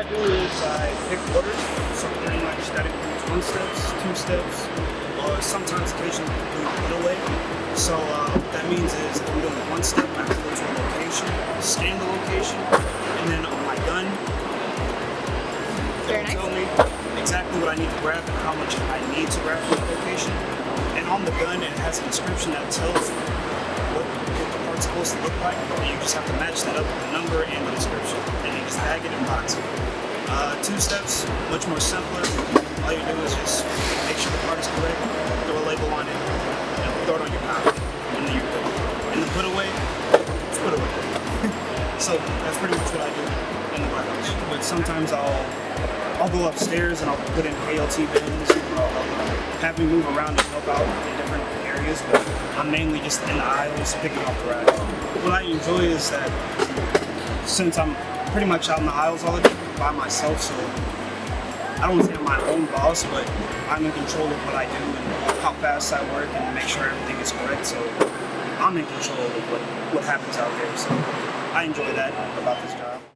I do is I pick orders, so pretty much that includes 1 steps, 2 steps, or sometimes occasionally do put away. So what that means is if I'm doing 1 step, I have to go to a location, scan the location, and then on my gun, it will tell me exactly what I need to grab and how much I need to grab from the location. And on the gun, it has a description that tells you what the part's supposed to look like, and you just have to match that up with the number and the description, and you just tag it and box it. 2 steps, much more simpler. All you do is just make sure the part is correct, throw a label on it, and throw it on your pouch, and then you're good. And the put away, it's put away. So that's pretty much what I do in the warehouse. But sometimes I'll go upstairs and I'll put in ALT bins, have me move around and help out in different areas, but I'm mainly just in the aisles picking off the rack. What I enjoy is that since I'm pretty much out in the aisles all the time by myself, so I don't want to say I'm my own boss, but I'm in control of what I do and how fast I work and make sure everything is correct, so I'm in control of what happens out there, so I enjoy that about this job.